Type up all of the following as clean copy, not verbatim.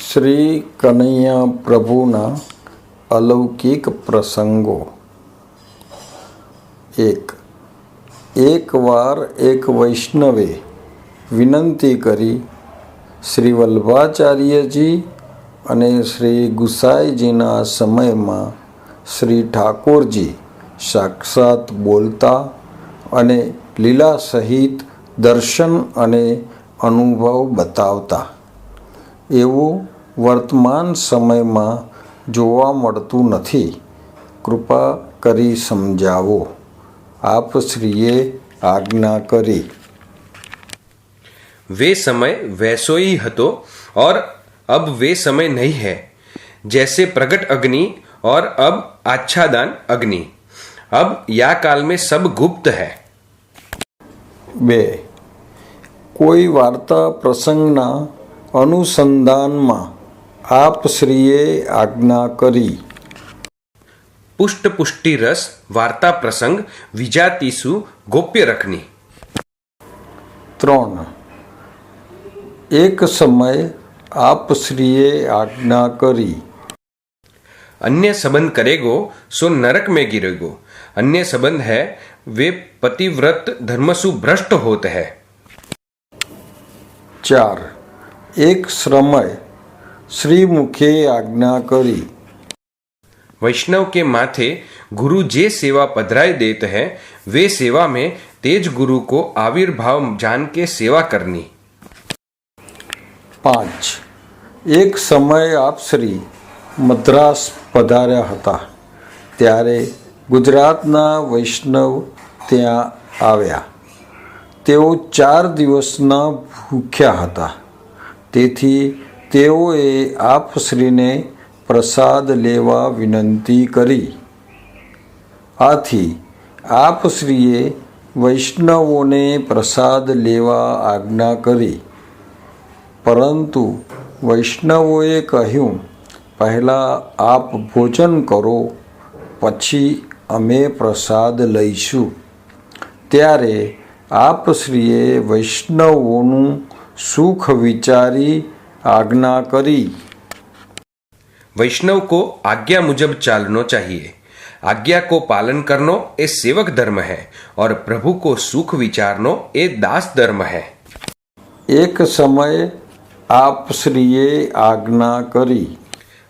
શ્રી કનૈયા પ્રભુના અલૌકિક પ્રસંગો। એકવાર એક વૈષ્ણવે વિનંતી કરી શ્રી વલ્લભાચાર્યજી અને શ્રી ગુસાઈજીના સમયમાં શ્રી ઠાકોરજી સાક્ષાત બોલતા અને લીલા સહિત દર્શન અને અનુભવ બતાવતા એવું વર્તમાન સમયમાં જોવા મળતું નથી। કૃપા કરી સમજાવો। आप श्रीए आज्ञा करी। वे समय वैसो ही हतो और अब वे समय नहीं है, जैसे प्रगट अग्नि और अब आच्छादन अग्नि। अब या काल में सब गुप्त है। 2. कोई वार्ता प्रसंगना अनुसंधाનમાં आप श्रीए आज्ञा करी। पुष्ट पुष्टि रस वार्ता प्रसंग विजातिसु गोप्य रखनी। 3. एक समय आप श्रीए आज्ञा करी। अन्य संबंध करेगो सो नरक में गिरेगो। अन्य संबंध है वे पतिव्रत धर्मसु भ्रष्ट होते है। 4. एक समय श्री मुखे आज्ञा करी। वैष्णव के माथे गुरु जे सेवा पधराए देते हैं वे सेवा में तेज गुरु को आविर्भाव जान के सेवा करनी। 5. एक समय आप श्री मद्रास पधार्या हता त्यारे गुजरातना वैष्णव त्यां आव्या। तेओ 4 दिवसना भूख्या हता, तेथी तेओए आप श्रीने प्रसाद लेवा विनंती करी। आथी आप श्रीए वैष्णवोने प्रसाद लेवा आज्ञा करी, परंतु वैष्णवोए कह्युं पहला आप भोजन करो पछी अमे प्रसाद लईशुं। त्यारे आप श्रीए वैष्णवोनुं सुख विचारी आज्ञा करी। वैष्णव को आज्ञा मुजब चालनो चाहिए। आज्ञा को पालन करनो ए सेवक धर्म है और प्रभु को सुख विचारनो ए दास धर्म है। एक समय आप श्रीए आज्ञा करी।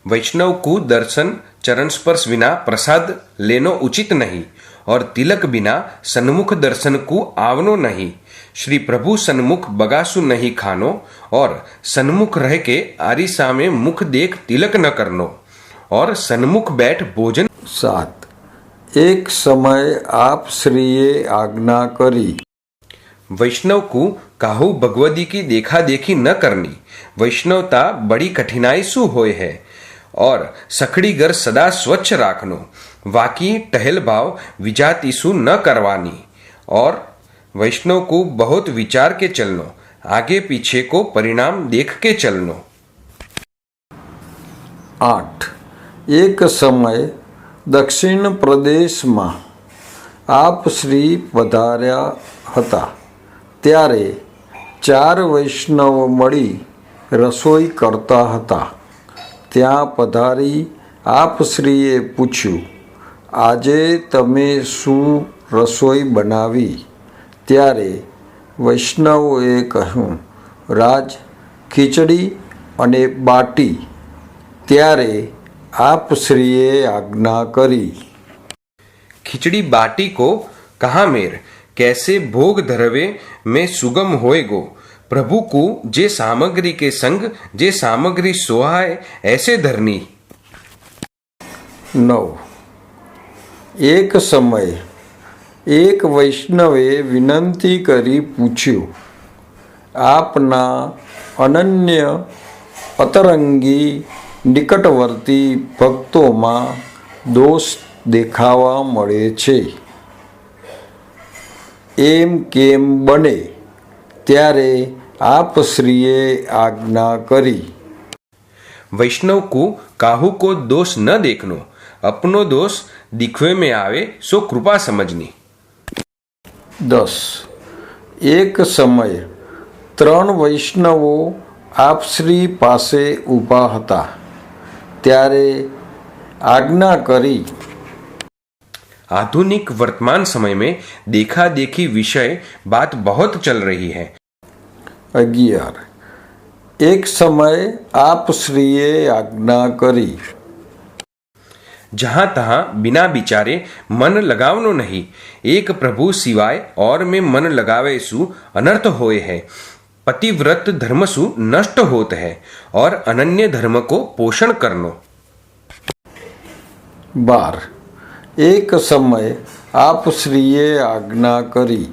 वैष्णव को दर्शन चरण स्पर्श बिना प्रसाद लेनो उचित नहीं और तिलक बिना सन्मुख दर्शन को आवनो नहीं। श्री प्रभु सन्मुख बगासु नहीं खानो और सन्मुख रह के आरिसा में मुख देख तिलक न करनो और सन्मुख बैठ भोजन। 7. एक समय आप श्रीए आज्ञा करी। वैष्णव को काहू भगवदी की देखा देखी न करनी। वैष्णवता बड़ी कठिनाई सु होय है और सखड़ी घर सदा स्वच्छ राखनो। वाकी टहल भाव विजातिसु न करवानी और वैष्णव को बहुत विचार के चलनो, आगे पीछे को परिणाम देख के चलनो। 8. एक समय दक्षिण प्रदेश में आप श्री पधार्या हता त्यारे 4 वैष्णव मळी रसोई करता हता। त्यां पधारी आप श्रीए पूछ्યું આજે તમે શું રસોઈ બનાવી? ત્યારે વૈષ્ણવોએ કહ્યું રાજ ખીચડી અને બાટી। ત્યારે आप श्रीए आज्ञा करी। खिचड़ी बाटी को कहाँ मेर कैसे भोग धरवे में सुगम होएगो। प्रभु को जे सामग्री के संग जे सामग्री सोहाय ऐसे धरनी। 9. एक समय एक वैष्णवे विनंती करी पूछ्યું आपना अनन्य अतरंगी निकटवर्ती भक्तों दोष देखावा मळे छे, एम केम बने? त्यारे आप श्रीए आज्ञा करी। वैष्णव को काहू को दोष न देखनो, अपनो दोष दिखवे में आवे सो कृपा समझनी। 10. एक समय 3 वैष्णवों આપ શ્રી પાસે ઊભા હતા ત્યારે આજ્ઞા કરી। आधुनिक वर्तमान समय में देखा देखी विषय बात बहुत चल रही है। 11 એક સમય આપ શ્રીએ આજ્ઞા કરી। जहां तहां बिना विचारे मन लगावनो नहीं, एक प्रभु सिवाय और में मन लगावे सु अनर्थ होए है। पतिव्रत धर्म सु नष्ट होत है और अनन्य धर्म को पोषण करनो। 12 એક સમય આપ શ્રીએ આજ્ઞા કરી।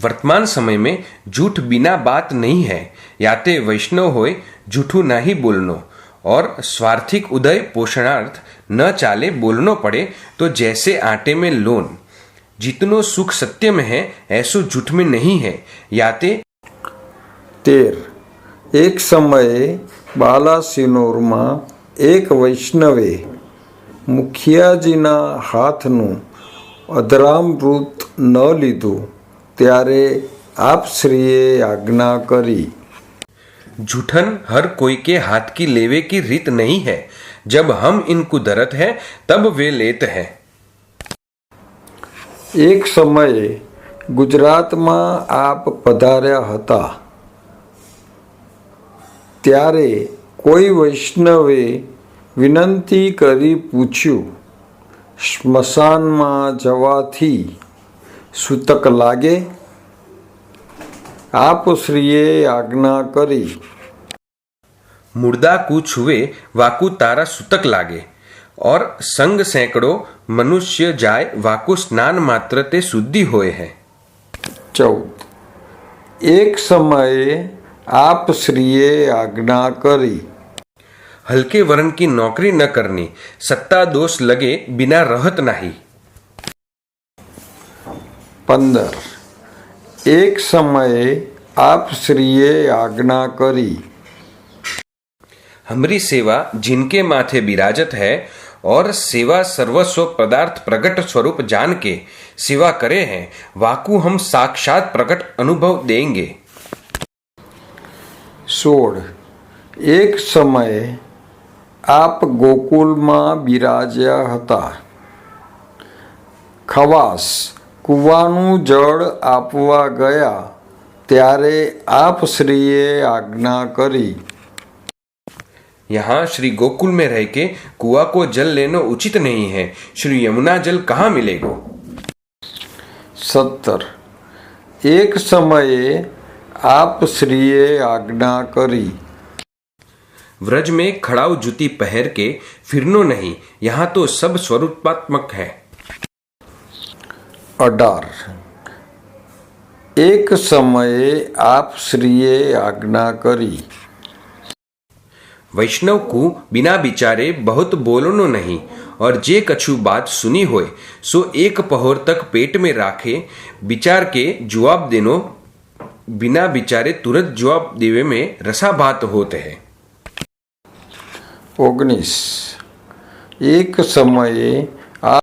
वर्तमान समय में झूठ बिना बात नहीं है, याते वैष्णव होय झूठू नहीं बोलनो, और स्वार्थिक उदय पोषणार्थ न चाले बोलनो पड़े तो जैसे आटे में लोन। जितनो सुख सत्य में है ऐसो झूठ में नहीं है, याते 13 એક સમયે બાલાસિનોરમાં એક વૈષ્ણવે મુખિયાજીના હાથનું અધરામૃત ન લીધું ત્યારે આપ શ્રીએ આજ્ઞા કરી। झूठन हर कोई के हाथ की लेवे की रीत नहीं है, जब हम इनको दरत है तब वे लेत है। એક સમયે ગુજરાતમાં આપ પધાર્યા હતા ત્યારે કોઈ વૈષ્ણવે વિનંતી કરી પૂછ્યું, સ્મશાનમાં જવાથી સૂતક લાગે? આપ શ્રીએ આજ્ઞા કરી। मुर्दा को छुए वाकु तारा सुतक लागे, और संग सैकड़ों मनुष्य जाय वाकु स्नान मात्र ते शुद्धि होए है। 14 एक समये आप श्रीए આજ્ઞા કરી। हल्के वर्ण की नौकरी न करनी, सत्ता दोष लगे बिना रहत नहीं। 15 एक समये आप श्रीए આજ્ઞા કરી। हमरी सेवा जिनके माथे विराजत है और सेवा सर्वस्व पदार्थ प्रकट स्वरूप जान के सेवा करे हैं, वाकु हम साक्षात प्रकट अनुभव देंगे। 16 एक समये आप गोकुलમાં બિરાજ્યા હતા। ખવાસ કૂવાનું જળ આપવા ગયા ત્યારે આપ શ્રીએ આજ્ઞા કરી। यहाँ श्री गोकुल में रह के कुआ को जल लेना उचित नहीं है, श्री यमुना जल कहाँ मिलेगा। 17 एक समये आप श्रीए આજ્ઞા કરી। व्रज में खड़ाऊ जूती पहर के फिरनो नहीं, यहाँ तो सब स्वरूपात्मक है। 18 एक समये आप श्रीए આજ્ઞા કરી। वैष्णव को बिना विचारे बहुत बोलनो नहीं, और जे कछु बात सुनी होए सो एक पहर तक पेट में राखे विचार के जवाब देनो। बिना विचारे तुरंत जवाब देवे में रसाभात होते हैं। 19 एक समये आप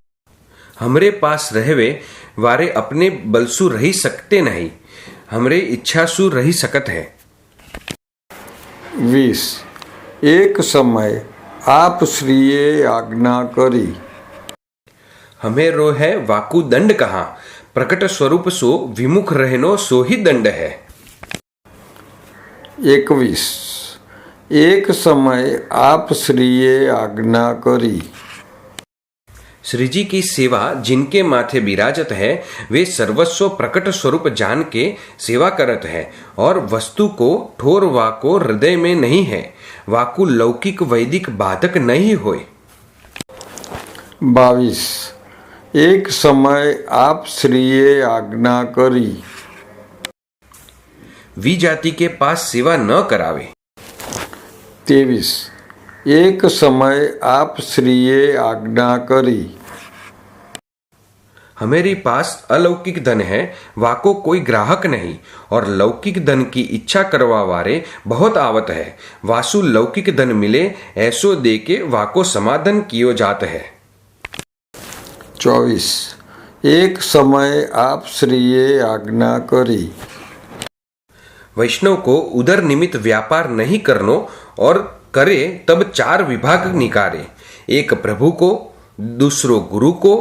हमरे पास रहवे वारे अपने बलसु रही सकते नहीं, हमरे इच्छा सु रही सकत है। 20 एक समय आप श्रीए આજ્ઞા કરી। हमें रो है वाकु दंड कहाँ, प्रकट स्वरूप सो विमुख रहनो सो ही दंड है। 21 एक समय आप श्रीए આજ્ઞા કરી। श्री जी की सेवा जिनके माथे विराजत है वे सर्वस्व प्रकट स्वरूप जान के सेवा करत है, और वस्तु को ठोर वाको हृदय में नहीं है, वाकु लौकिक वैदिक बाधक नहीं होय। 22 एक समय आप श्रीए આજ્ઞા કરી। वी जाति के पास सेवा न करावे। 23 एक समय आप श्रीए આજ્ઞા કરી। हमारे पास अलौकिक धन है, वाको कोई ग्राहक नहीं, और लौकिक धन की इच्छा करवा वारे बहुत आवत है, वासु लौकिक धन मिले ऐसो दे के वाको समाधान कियो जात है। 24 एक समय आप श्रीए આજ્ઞા કરી। वैष्णव को उदर निमित्त व्यापार नहीं करनो और करे तब 4 विभाग निकारे, एक प्रभु को, दूसरो गुरु को,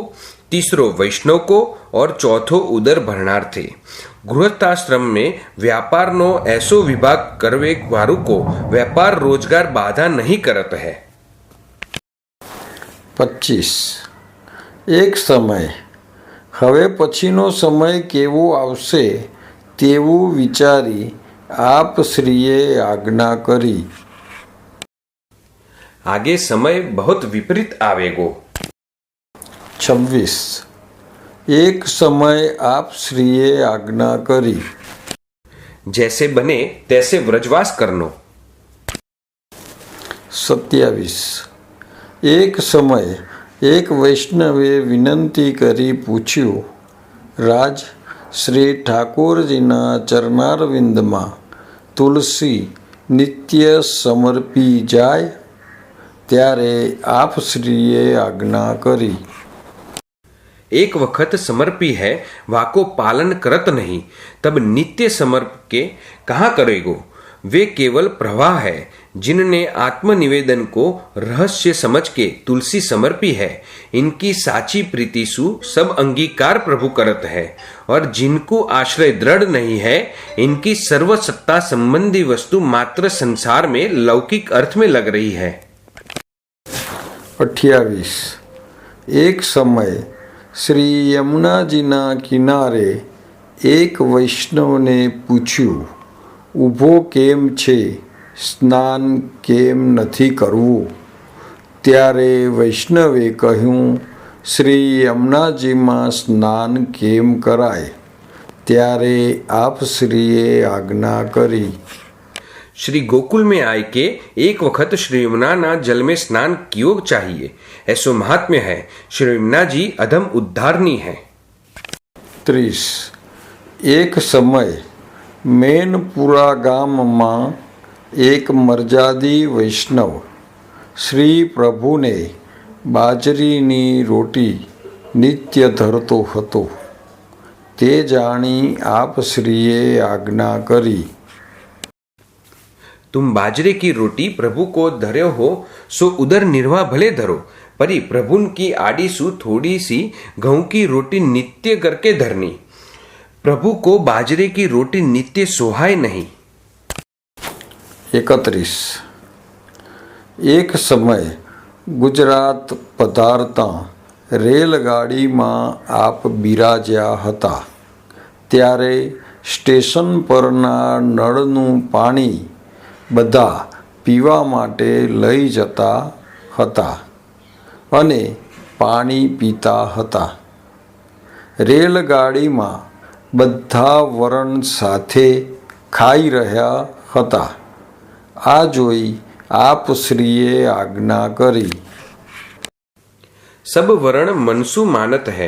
तीसरो वैष्णव को और चौथो उदर भरणार्थे। गृहस्थाश्रम में व्यापार नो ऐसो विभाग करवे वारू को व्यापार रोजगार बाधा नहीं करत है। 25 एक समय હવે પછીનો સમય કેવો આવશે તેવું વિચારી આપ શ્રીએ આજ્ઞા કરી। आगे समय बहुत विपरीत आवेगो। 26 एक समय आप श्रीए આજ્ઞા કરી। जैसे बने तैसे व्रजवास करनो। 27 एक समय एक વૈષ્ણવે વિનંતી કરી પૂછ્યું, રાજ, શ્રી ઠાકોરજીના ચરણારવિંદમાં તુલસી નિત્ય સમર્પી જાય? ત્યારે આપ શ્રીએ આજ્ઞા કરી। एक वक्त समर्पी है, वाको पालन करत नहीं, तब नित्य समर्प के कहाँ करेगो? वे केवल प्रवाह है, जिनने आत्मनिवेदन को रहस्य समझ के तुलसी समर्पी है। इनकी साची प्रीति सु सब अंगीकार प्रभु करत है, और जिनको आश्रय दृढ़ नहीं है, इनकी सर्वसत्ता संबंधी वस्तु मात्र संसार में लौकिक अर्थ में लग रही है। 28 एक समय श्री यमुनाजीना किनारे एक वैष्णवने पूछ्યું, ઊભો કેમ છે, સ્નાન કેમ નથી કરવું? ત્યારે વૈષ્ણવે કહ્યું, શ્રી યમુનાજીમાં સ્નાન કેમ કરાય? ત્યારે આપ શ્રીએ આજ્ઞા કરી। श्री गोकुल में आए के एक वक्त श्री यमुना जल में स्नान कियो चाहिए, ऐसो महात्म्य है। श्री यमुना जी अधम उद्धारनी है। 30 एक समय મેનપુરા ગામમાં એક મર્યાદી વૈષ્ણવ શ્રી પ્રભુને બાજરીની રોટી નિત્ય ધરતો હતો। તે જાણી આપ શ્રીએ આજ્ઞા કરી। तुम बाजरे की रोटी प्रभु को धर्यो हो, सो उधर निर्वाह भले धरो, परी प्रभुन की आड़ी सु थोड़ी सी गेहूं की रोटी नित्य करके धरनी। प्रभु को बाजरे की रोटी नित्य सोहाय नहीं। 31 एक समय गुजरात पधारता રેલગાડીમાં આપ બિરાજ્યા હતા। ત્યારે સ્ટેશન પરના નળનું પાણી બધા પીવા માટે લઈ જતા હતા અને પાણી પીતા હતા। રેલગાડીમાં બધા વરણ સાથે ખાઈ રહ્યા હતા। આ જોઈ આપ શ્રીએ આજ્ઞા કરી। सब वर्ण मनसु मानत है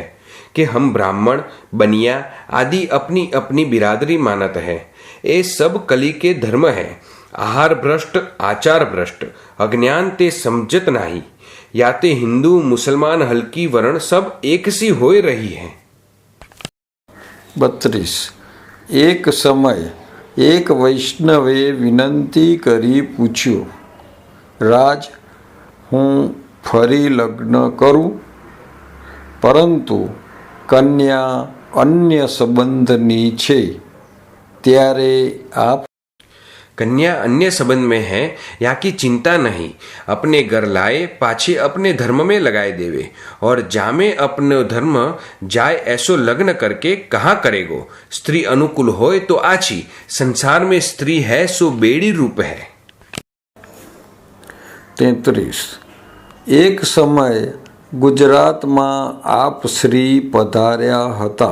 कि हम ब्राह्मण बनिया आदि अपनी अपनी बिरादरी मानत है। ये सब कली के धर्म है। आहार भ्रष्ट, आचार भ्रष्ट, अज्ञान ते समझत नाही। याते हिंदू मुसलमान हल्की वर्ण सब एक सी होए रही है। 32 एक समय एक वैष्णवे विनंती करी पूछ्યું, राज, हूँ फरी लग्न करूँ, परंतु कन्या अन्य संबंधनी छे, त्यारे आप? कन्या अन्य संबंध में है, यहाँ की चिंता नहीं। अपने घर लाए पाछे अपने धर्म में लगाए देवे, और जामे अपने धर्म जाए ऐसो लग्न करके कहाँ करेगो? स्त्री अनुकूल होए तो आछी, संसार में स्त्री है सो बेड़ी रूप है। 33 एक समय ગુજરાતમાં આપ શ્રી પધાર્યા હતા।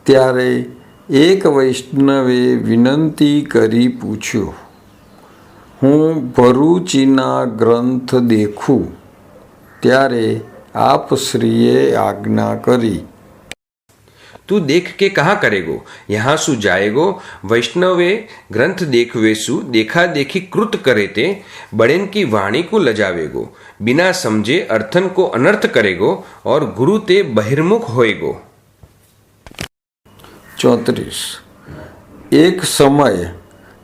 ત્યારે એક વૈષ્ણવે વિનંતી કરી પૂછ્યું, હું ભરૂચીના ગ્રંથ દેખું। ત્યારે આપ શ્રીએ આજ્ઞા કરી। तू देख के कहाँ करेगो? यहाँ सु जाएगो। वैष्णवे ग्रंथ देखवे सु देखा देखी कृत करे ते बड़ेन की वाणी को लजावेगो। बिना समझे अर्थन को अनर्थ करेगो, और गुरु ते बहिर्मुख होएगो। 34 એક સમય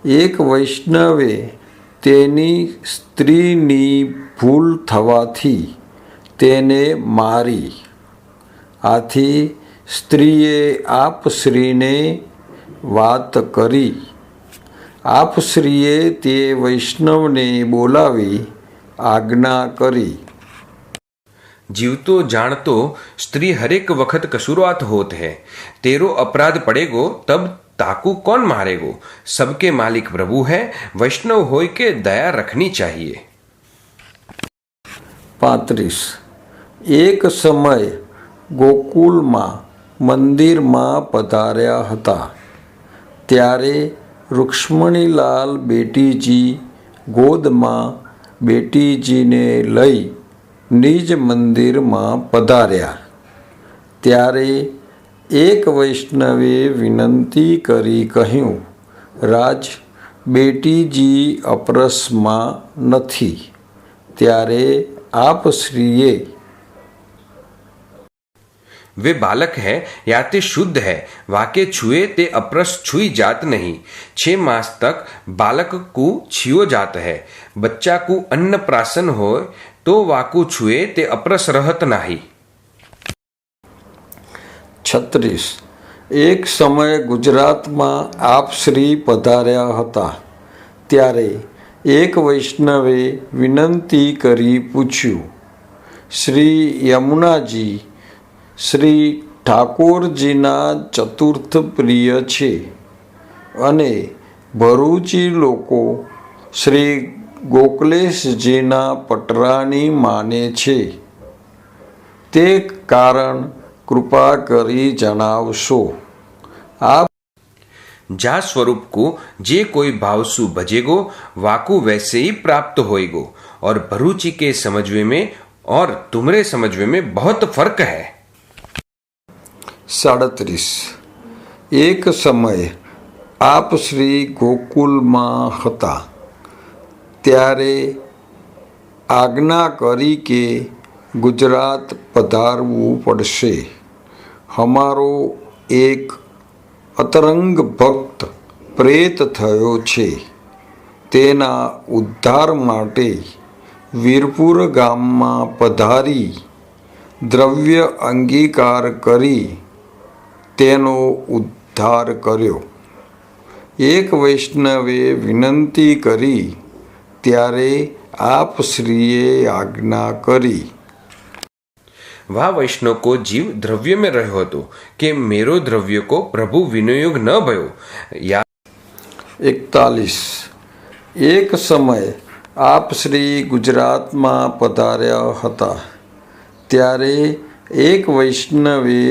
એક વૈષ્ણવે તેની સ્ત્રીની ભૂલ થવાથી તેને મારી. આથી સ્ત્રીએ આપશ્રીને વાત કરી. આપશ્રીએ તે વૈષ્ણવને બોલાવી આજ્ઞા કરી. जीवतो जानतो स्त्री हरेक वक्त कसूरवात होत है, तेरो अपराध पड़ेगो तब ताकू कौन मारेगो. सबके मालिक प्रभु है, वैष्णव होय के दया रखनी चाहिए. 35. એક સમય ગોકુલમાં મંદિરમાં પધાર્યા હતા. ત્યારે રૂક્ષ્મણીલાલ બેટીજી ગોદમાં બેટીજીને લઈ નિજ મંદિરમાં પધાર્યા. ત્યારે એક વૈષ્ણવે વિનંતી કરી કહ્યું, રાજ, બેટીજી અપરસમાં નથી. ત્યારે આપ શ્રીએ वे बालक है या ते शुद्ध है, वाके छुए ते अपरस छुई जात नहीं. 6 मास तक बालक को छियो जात है. बच्चा को अन्न प्राशन हो तो वाकू छुए ते अपरस रहत नाही. 36. એક સમયે ગુજરાતમાં આપ શ્રી પધાર્યા હતા. ત્યારે એક વૈષ્ણવે વિનંતી કરી પૂછ્યું, શ્રી યમુનાજી શ્રી ઠાકોરજીના ચતુર્થ પ્રિય છે અને ભરૂચી લોકો શ્રી ગોકલેશજીના પટરાની માને છે. તે કારણ કૃપા કરી જણાવશો. આપ जा स्वरूप को जे कोई भावसु भजेगो वाकू वैसे ही प्राप्त होएगो. और भरूची के समझवे में और तुमरे समझवे में बहुत फर्क है. 37. એક સમયે આપ શ્રી ગોકુલમાં હતા. ત્યારે આજ્ઞા કરી કે ગુજરાત પધારવું પડશે. હમારો એક અતરંગ ભક્ત પ્રેત થયો છે. તેના ઉદ્ધાર માટે વીરપુર ગામમાં પધારી દ્રવ્ય અંગીકાર કરી તેનો ઉદ્ધાર કર્યો. એક વૈષ્ણવે વિનંતી કરી ત્યારે આપ શ્રીએ આજ્ઞા કરી. वह वैष्णव को जीव द्रव्य में रहो तो कि मेरो द्रव्य को प्रभु विनियोग न भयो. या 41. એક સમયે આપ શ્રી ગુજરાતમાં પધાર્યા હતા. ત્યારે એક વૈષ્ણવે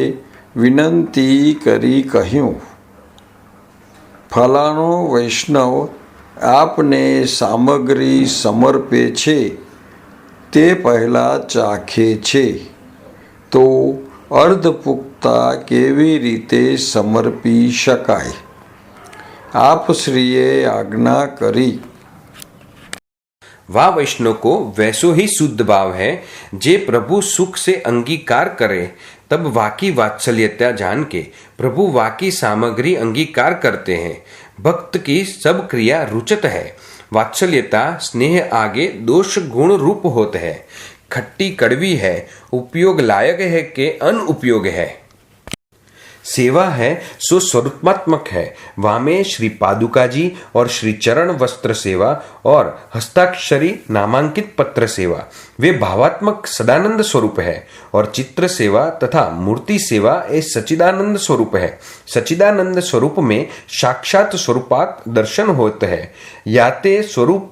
વિનંતી કરી કહ્યું, ફલાણો વૈષ્ણવ આપને સામગ્રી સમર્પે છે તે પહેલાં ચાખે છે, તો અર્ધપુખ્તા કેવી રીતે સમર્પી શકાય. આપ શ્રીએ આજ્ઞા કરી. वह वैष्णव को वैसो ही शुद्ध भाव है, जे प्रभु सुख से अंगीकार करे तब वाकी वात्सल्यता जान के प्रभु वाकी सामग्री अंगीकार करते हैं. भक्त की सब क्रिया रुचत है. वात्सल्यता स्नेह आगे दोष गुण रूप होते है. खट्टी कड़वी है, उपयोग लायक है के अनुपयोग है. सेवा है सो स्वरूपात्मक है. वामे श्री पादुका जी और श्री चरण वस्त्र सेवा और हस्ताक्षरी नामांकित पत्र सेवा वे भावात्मक सदानंद स्वरूप है. और चित्र सेवा तथा मूर्ति सेवा ये सच्चिदानंद स्वरूप है. सच्चिदानंद स्वरूप में साक्षात स्वरूपात दर्शन होते हैं, याते स्वरूप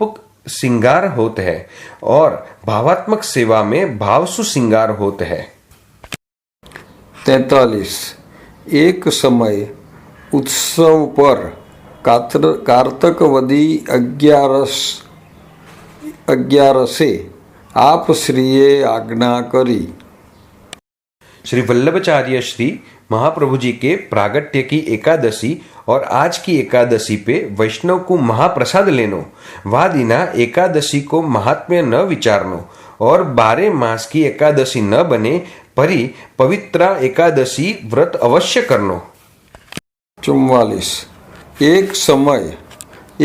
सिंगार होते हैं. और भावात्मक सेवा में भावसु सिंगार होते हैं. 43. એક સમય ઉત્સવ પર કારતકવદી અગિયારસે આપ શ્રીએ આજ્ઞા કરી. श्री वल्लभाचार्य श्री महाप्रभु जी के प्रागट्य की एकादशी और आज की एकादशी पे वैष्णव को महाप्रसाद लेनो. वह दिना एकादशी को महात्म्य न विचारनो और 12 मास की एकादशी न बने परी पवित्रा एकादशी व्रत अवश्य करनो. 44. એક સમય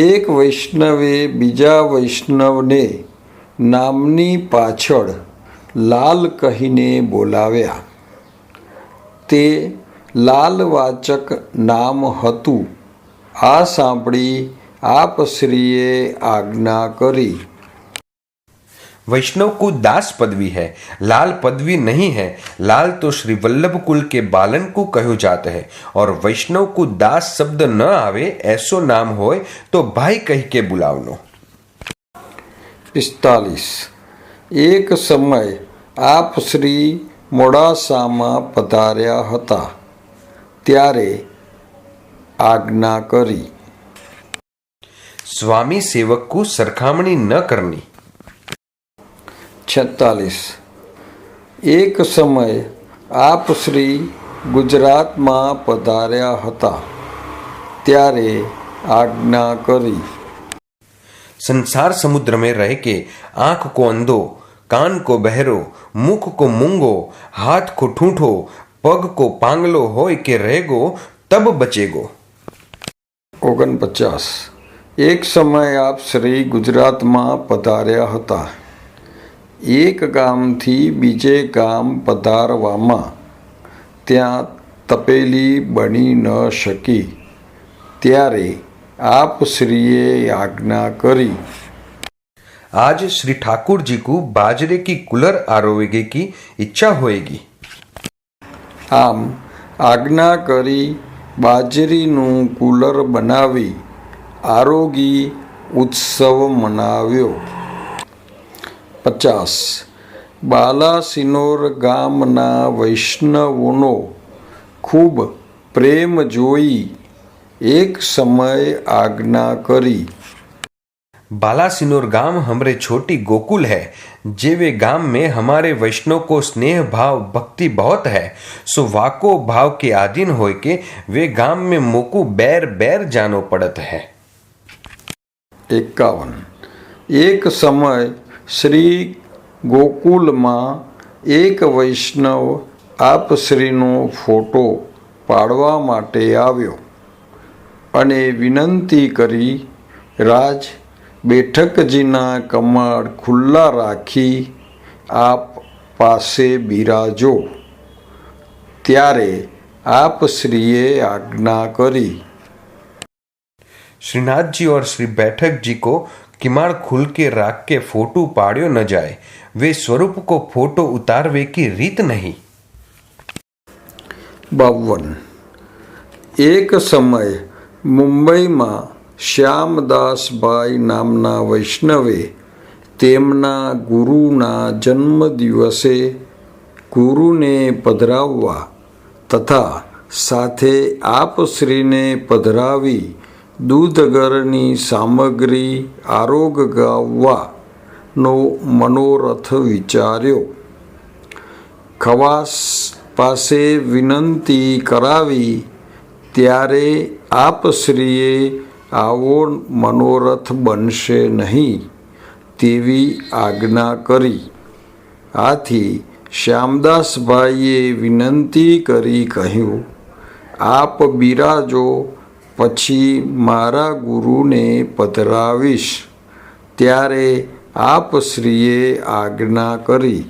એક વૈષ્ણવે બીજા વૈષ્ણવને નામની પાછળ લાલ કહીને બોલાવ્યા. તે લાલવાચક નામ હતું. આ સાંભળી આપ શ્રીએ આજ્ઞા કરી. वैष्णव को दास पदवी है, लाल पदवी नहीं है. लाल तो श्री वल्लभ कुल के बालन को कहो जाता है और वैष्णव को दास शब्द न आवे ऐसो नाम होय तो भाई कह के बुलावनो. 45. એક સમય આપ શ્રી મોડાસામાં પધાર્યા હતા ત્યારે આજ્ઞા કરી. स्वामी सेवक को सरखामणी न करनी. 46. એક સમય આપ શ્રી ગુજરાતમાં પધાર્યા હતા ત્યારે આજ્ઞા કરી. संसार समुद्र में रह के आंख को अंधो, कान को बहरो, मुख को मूंगो, हाथ को ठूठो, पग को पांगलो होय के रहेगो तब बचेगो. 49. એક સમય આપ શ્રી ગુજરાતમાં પધાર્યા હતા. એક ગામથી બીજે ગામ પધારવામાં ત્યાં તપેલી બની ન શકી ત્યારે आप श्रीए आज्ञा करी. आज श्री ठाकुर जी को बाजरे की कुलर आरोगे की इच्छा होएगी. आम आज्ञा करी बाजरीનું કુલર બનાવી આરોગી ઉત્સવ મનાવ્યો. 50. બાલાસિનોર ગામના વૈષ્ણવોનો ખૂબ પ્રેમ જોઈ एक समय आज्ञा करी. बालासिनोर गांव हमरे छोटी गोकुल है. जेवे गांव में हमारे वैष्णव को स्नेह भाव भक्ति बहुत है, सो वाको भाव के आधीन होय के वे गांव में मोकू बैर बैर जानो पड़त है. 51. एक समय श्री गोकुलમાં એક વૈષ્ણવ આપ શ્રીનો ફોટો પાડવા માટે આવ્યો અને વિનંતી કરી, રાજ બેઠકજીના કમળ ખુલ્લા રાખી આપ પાસે બિરાજો. ત્યારે આપ શ્રીએ આજ્ઞા કરી. श्रीनाथ जी और श्री बैठक जी को किमाड़ खुल के राख के फोटो पाड़ियो न जाए. वे स्वरूप को फोटो उतारवे की रीत नहीं. 52. એક સમય મુંબઈમાં શ્યામદાસભાઈ નામના વૈષ્ણવે તેમના ગુરુના જન્મદિવસે ગુરુને પધરાવવા તથા સાથે આપ શ્રીને પધરાવી દૂધગરની સામગ્રી આરોગવવાનો મનોરથ વિચાર્યો. ખવાસ પાસે વિનંતી કરાવી ત્યારે આપ શ્રીએ આવો મનોરથ બનશે નહીં તેવી આજ્ઞા કરી. આથી શ્યામદાસભાઈએ વિનંતી કરી કહ્યું, આપ બિરાજો, પછી મારા ગુરુને પધરાવીશ. ત્યારે આપ શ્રીએ આજ્ઞા કરી.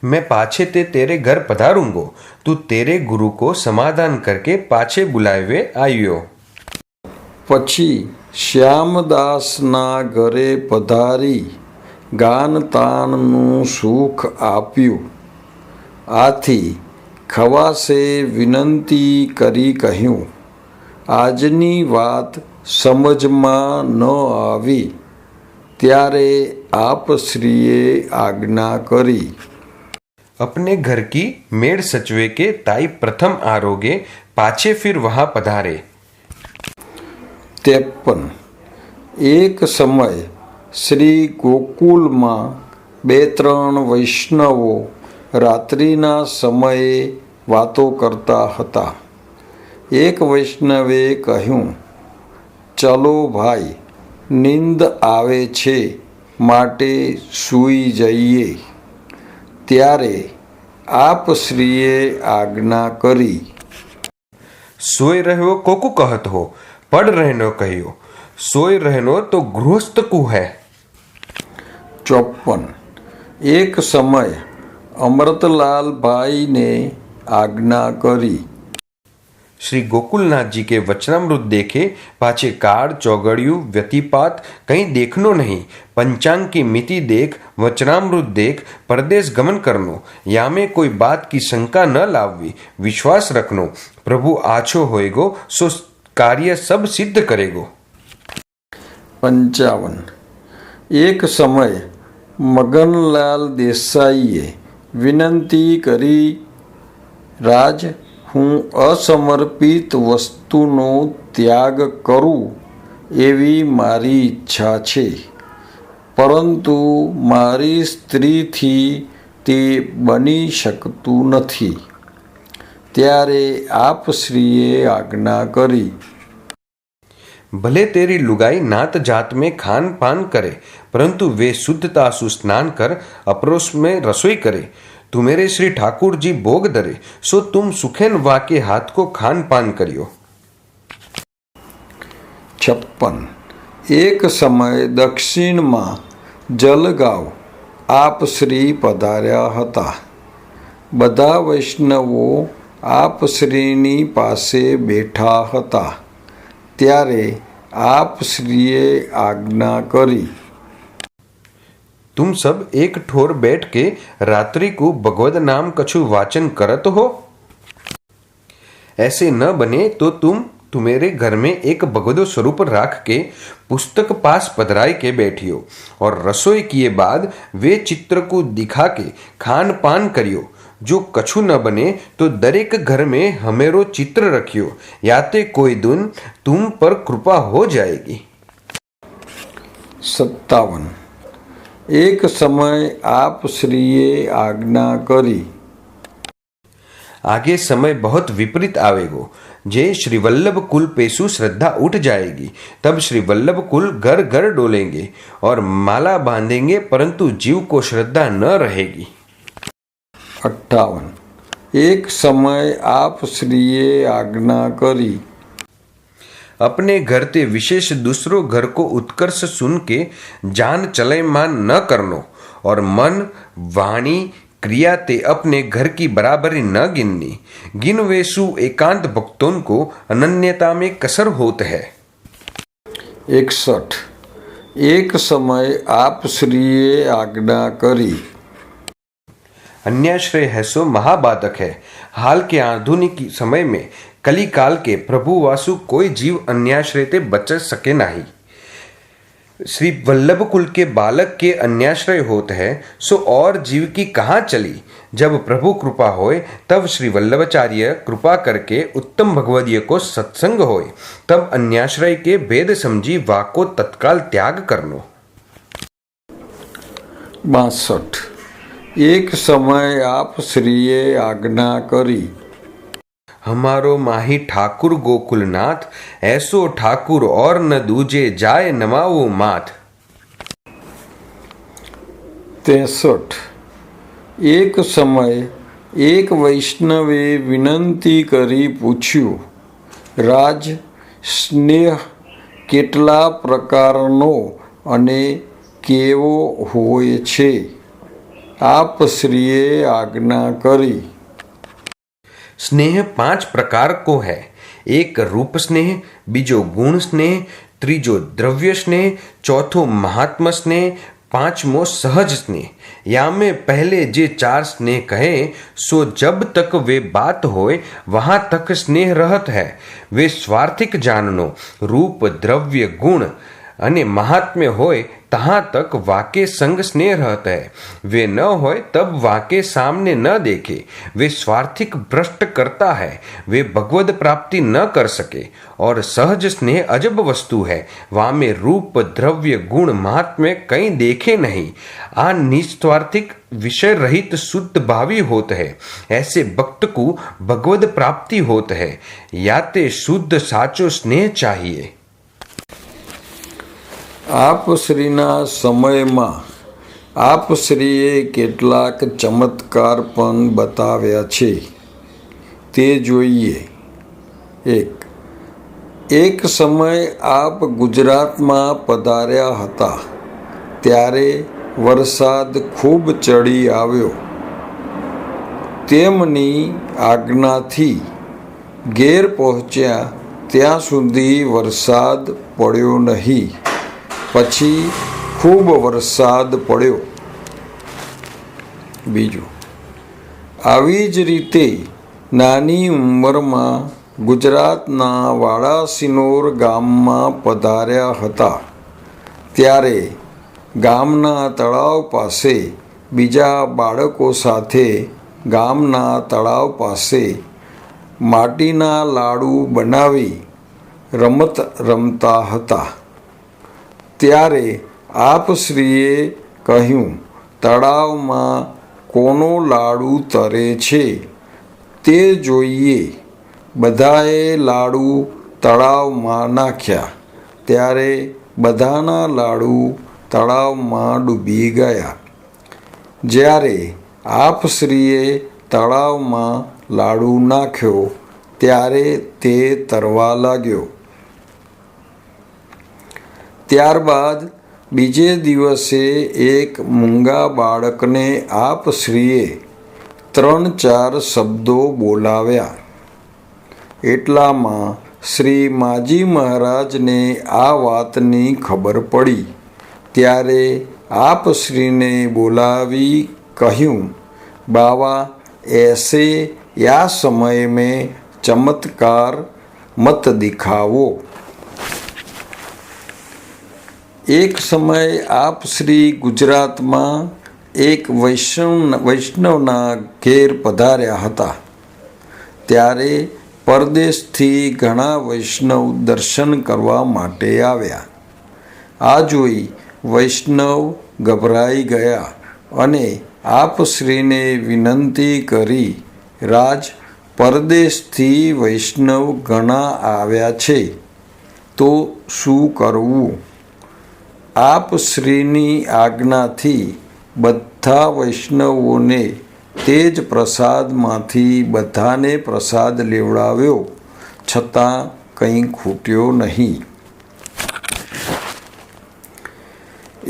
मैं पाछे ते तेरे घर पधारूंगो. तू तेरे गुरु को समाधान करके पाछे बुलावे आयो. પછી શ્યામદાસના ઘરે પધારી ગાનતાનનું સુખ આપ્યું. આથી ખવાસે વિનંતી કરી કહ્યું, આજની વાત સમજમાં ન આવી. ત્યારે આપ શ્રીએ આજ્ઞા કરી. अपने घर की मेड़ सचवे के ताई प्रथम आरोगे, पाछे फिर वहां पधारे. 53. એક સમય શ્રી ગોકુલમાં 2-3 વૈષ્ણવો રાત્રિના સમયે વાતો કરતા હતા. એક વૈષ્ણવે કહ્યું, ચલો ભાઈ, નીંદ આવે છે માટે સૂઈ જઈએ. ત્યારે આપ શ્રીએ આજ્ઞા કરી. સોય રહ્યો કોકુ કહત હો, પડ રહેનો કહ્યો, સોય રહેનો તો ગૃહસ્થ કુ હૈ. 54. एक समय अमृतलाल भाई ने आज्ञा करी. श्री गोकुलनाथ जी के वचनामृत देखे पाछे काળ चौगड़िયું व्यतिपात कहीं देखनो नहीं. पंचांग की मिति देख, वचनामृत देख, परदेश गमन करनो, या में कोई बात की शंका न लाववी, विश्वास रखनो, प्रभु आछो होएगो सो कार्य सब सिद्ध करेगो. 55. एक समय मगनलाल देसाईए विनंती करी, राज હું અસમર્પિત વસ્તુનો ત્યાગ કરું એવી મારી ઈચ્છા છે, પરંતુ મારી સ્ત્રીથી તે બની શકતું નથી. ત્યારે આપ શ્રીએ આજ્ઞા કરી. भले तेरी लुगाई नात जात में खान पान करे, परंतु वे शुद्धता सुस्नान कर अपरोस में रसोई करे. तू मेरे श्री ठाकुर जी भोग धरे, सो तुम सुखेन वाके हाथ को खान पान करियो. 56. एक समय દક્ષિણમાં જલગાંવ આપ શ્રી પધાર્યા હતા. બધા વૈષ્ણવો આપ શ્રીની પાસે બેઠા હતા. ત્યારે આપ શ્રીએ આજ્ઞા કરી. तुम सब एक ठोर बैठ के रात्रि को भगवद नाम कछु वाचन करत हो. ऐसे न बने तो तुम तुम्हारे घर में एक भगवदो स्वरूप राख के पुस्तक पास पधराई के बैठियो, और रसोई किए बाद वे चित्र को दिखा के खान पान करियो. जो कछु न बने तो दरेक घर में हमेरो चित्र रखियो, याते कोई दिन तुम पर कृपा हो जाएगी. 57. एक समय आप श्रीए आज्ञा करी. आगे समय बहुत विपरीत आवेगो. जे श्री वल्लभ कुल पेशु श्रद्धा उठ जाएगी, तब श्री वल्लभ कुल घर घर डोलेंगे और माला बांधेंगे, परंतु जीव को श्रद्धा न रहेगी. 58. एक समय आप श्रीए आज्ञा करी. अपने घर ते विशेष दूसरों घर को उत्कर्ष सुन के जान चले मान न करनो, और मन वाणी क्रिया ते अपने घर की बराबरी न गिननी. गिनवेसु एकांत भक्तों को अनन्यता में कसर होत है. 61. एक समय आप श्रीए आज्ञा करी. अन्याश्रय है सो महाबाधक है. हाल के आधुनिक समय में कली काल के प्रभु वासु कोई जीव अन्याश्रय ते बच सके नहीं. श्री वल्लभ कुल के बालक के अन्याश्रय होत है, सो और जीव की कहाँ चली. जब प्रभु कृपा होए तब श्री वल्लभाचार्य कृपा करके उत्तम भगवदीय को सत्संग होए, तब अन्याश्रय के भेद समझी वाको तत्काल त्याग करनो. 62. एक समय आप श्रीए आज्ञा करी. हमारो माही ठाकुर गोकुलनाथ, ऐसो ठाकुर और न दूजे जाए नमाओ माथ. 63. एक समय एक वैष्णवे विनंती करी पूछ्યું, રાજ સ્નેહ કેટલા પ્રકારનો અને કેવો હોય છે? આપ શ્રીએ આજ્ઞા કરી. स्नेह 5 प्रकार को है. एक रूप स्नेह, बीजो गुण स्नेह, त्रीजो द्रव्य स्नेह, चौथो महात्म स्नेह, पांचमो सहज स्नेह. या में पहले जे 4 स्नेह कहे, सो जब तक वे बात होए वहां तक स्नेह रहत है. वे स्वार्थिक जाननो, रूप द्रव्य गुण અને महात्म्य होए तहाँ तक वाके संग स्नेह रहता है. वे न होए तब वाके सामने न देखे. वे स्वार्थिक भ्रष्ट करता है. वे भगवद प्राप्ति न कर सके. और सहज स्नेह अजब वस्तु है. वहाँ में रूप द्रव्य गुण महात्म्य कहीं देखे नहीं. आ निस्वार्थिक विषय रहित शुद्ध भावी होत है. ऐसे भक्त को भगवद प्राप्ति होत है. याते शुद्ध साचो स्नेह चाहिए. આપ શ્રીના સમયમાં આપ શ્રીએ કેટલાક ચમત્કાર પણ બતાવ્યા છે, તે જોઈએ. એક સમય આપ ગુજરાતમાં પધાર્યા હતા ત્યારે વરસાદ ખૂબ ચડી આવ્યો. તેમની આજ્ઞાથી ઘેર પહોંચ્યા ત્યાં સુધી વરસાદ પડ્યો નહીં. પછી ખૂબ વરસાદ પડ્યો. બીજું, આવી જ રીતે નાની ઉંમરમાં ગુજરાતના વાડાસિનોર ગામમાં પધાર્યા હતા ત્યારે ગામના તળાવ પાસે બીજા બાળકો સાથે ગામના તળાવ પાસે માટીના લાડુ બનાવી રમત રમતા હતા. ત્યારે આપશ્રીએ કહ્યું, તળાવમાં કોનો લાડુ તરે છે તે જોઈએ. બધાએ લાડુ તળાવમાં નાખ્યા ત્યારે બધાના લાડુ તળાવમાં ડૂબી ગયા. જ્યારે આપશ્રીએ તળાવમાં લાડુ નાખ્યો ત્યારે તે તરવા લાગ્યો. ત્યારબાદ બીજે દિવસે એક મૂંગા બાળકને આપશ્રીએ 3-4 શબ્દો બોલાવ્યા. એટલામાં શ્રી માજી મહારાજને આ વાતની ખબર પડી. ત્યારે આપશ્રીને બોલાવી કહ્યું, બાવા, ऐसे या समय में चमत्कार मत दिखावो. એક સમય આપ શ્રી ગુજરાતમાં એક વૈષ્ણવના ઘેર પધાર્યા હતા. ત્યારે પરદેશથી ઘણા વૈષ્ણવ દર્શન કરવા માટે આવ્યા. આ જોઈ વૈષ્ણવ ગભરાઈ ગયા અને આપશ્રીને વિનંતી કરી, રાજ, પરદેશથી વૈષ્ણવ ઘણા આવ્યા છે તો શું કરવું? આપશ્રીની આજ્ઞાથી બધા વૈષ્ણવોને તે જ પ્રસાદમાંથી બધાને પ્રસાદ લેવડાવ્યો, છતાં કંઈ ખૂટ્યો નહીં.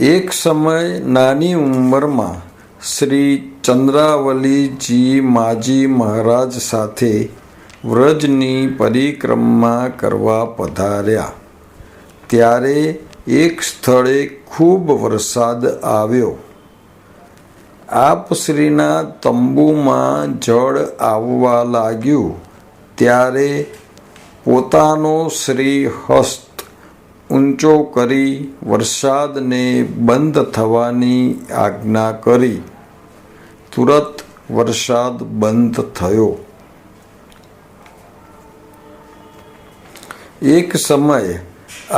એક સમય નાની ઉંમરમાં શ્રી ચંદ્રાવલીજી માજી મહારાજ સાથે વ્રજની પરિક્રમા કરવા પધાર્યા. ત્યારે એક સ્થળે ખૂબ વરસાદ આવ્યો. આપશ્રીના તંબુમાં જળ આવવા લાગ્યું. ત્યારે પોતાનો શ્રી હસ્ત ઊંચો કરી વરસાદને બંધ થવાની આજ્ઞા કરી. તુરત વરસાદ બંધ થયો. એક સમય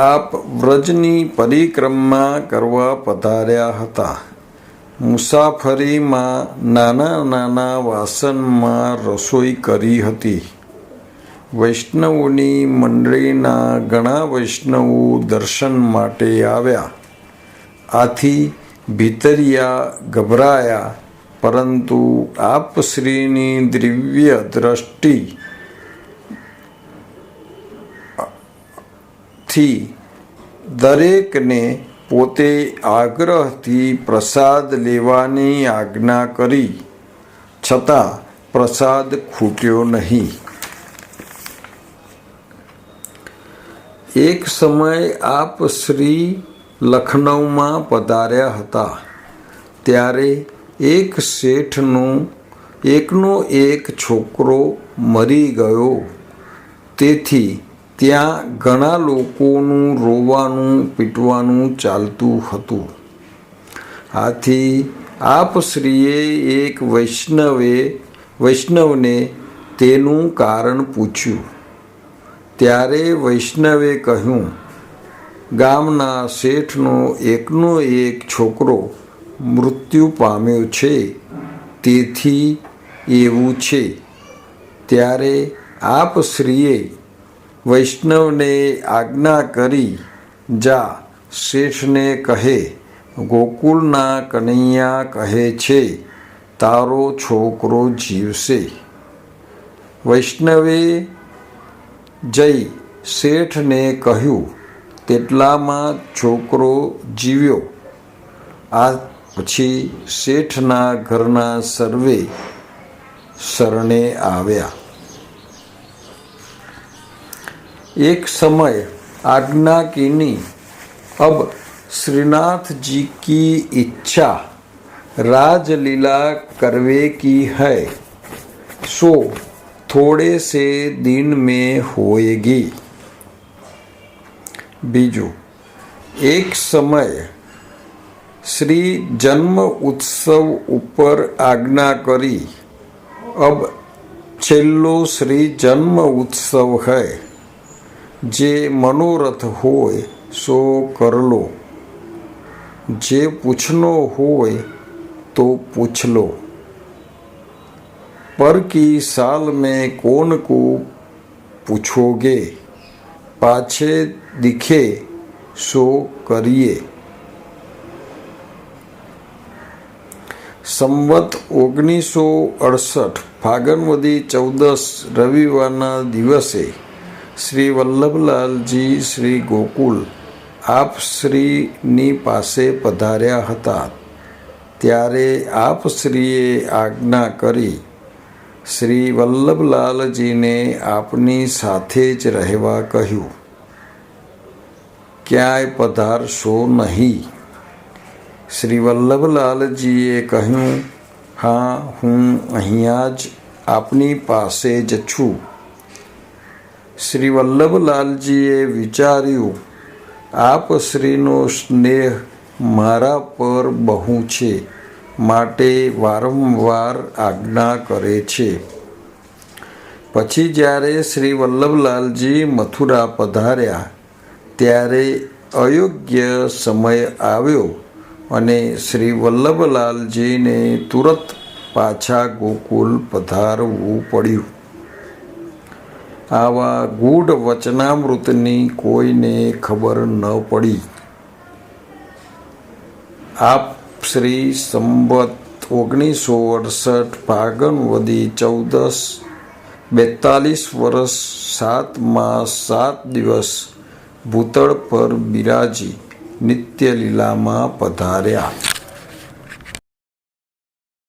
આપ વ્રજની પરિક્રમા કરવા પધાર્યા હતા. મુસાફરીમાં નાના નાના વાસણમાં રસોઈ કરી હતી. વૈષ્ણવોની મંડળીના ઘણા વૈષ્ણવો દર્શન માટે આવ્યા. આથી ભીતરિયા ગભરાયા, પરંતુ આપશ્રીની દિવ્ય દ્રષ્ટિથી દરેકને પોતે આગ્રહથી પ્રસાદ લેવાની આજ્ઞા કરી, છતાં પ્રસાદ ખૂટ્યો નહીં. એક સમય આપ શ્રી લખનૌમાં પધાર્યા હતા. ત્યારે એક એકનો એક છોકરો મરી ગયો. તેથી ત્યાં ઘણા લોકોનું રોવાનું પીટવાનું ચાલતું હતું. આથી આપશ્રીએ એક વૈષ્ણવને તેનું કારણ પૂછ્યું. ત્યારે વૈષ્ણવે કહ્યું, ગામના શેઠનો એકનો એક છોકરો મૃત્યુ પામ્યો છે, તેથી એવું છે. ત્યારે આપશ્રીએ વૈષ્ણવને આજ્ઞા કરી, જા, શેઠને કહે, ગોકુળના કનૈયા કહે છે વૈષ્ણવે જઈ શેઠને કહ્યું, તેટલામાં છોકરો જીવ્યો. આ પછી શેઠના ઘરના સર્વે શરણે આવ્યા. एक समय आज्ञा कीनी, अब श्रीनाथ जी की इच्छा राजलीला करवे की है, सो थोड़े से दिन में होएगी. बीजू, एक समय श्री जन्म उत्सव ऊपर आज्ञा करी. अब छेल्लो श्री जन्म उत्सव है. जे मनोरथ होय सो कर लो. जे पूछनो होय तो पूछ लो. पर की साल में कौन को पूछोगे, पाछे दिखे सो करिए. સંવત 1968 ફાગણવદી 14 રવિવારના દિવસે શ્રી વલ્લભલાલજી શ્રી ગોકુલ આપ શ્રીની પાસે પધાર્યા હતા. ત્યારે આપ શ્રીએ આજ્ઞા કરી શ્રી વલ્લભલાલજીને આપની સાથે જ રહેવા કહ્યું. ક્યાંય પધારશો નહીં. શ્રી વલ્લભલાલજીએ કહ્યું, હા, હું અહીંયા જ આપની પાસે જ છું. શ્રી વલ્લભલાલજીએ વિચાર્યું, આપ શ્રીનો સ્નેહ મારા પર બહુ છે, માટે વારંવાર આજ્ઞા કરે છે. પછી જ્યારે શ્રી વલ્લભલાલજી મથુરા પધાર્યા ત્યારે અયોગ્ય સમય આવ્યો અને શ્રી વલ્લભલાલજીને તુરત પાછા ગોકુલ પધારવું પડ્યું. આવા ગૂઢ વચનામૃતની કોઈને ખબર ન પડી. આપ શ્રી સંવત 1968 ફાગણવદી 14 42 વર્ષ 7 માસ 7 દિવસ ભૂતળ પર બિરાજી નિત્ય લીલામાં પધાર્યા.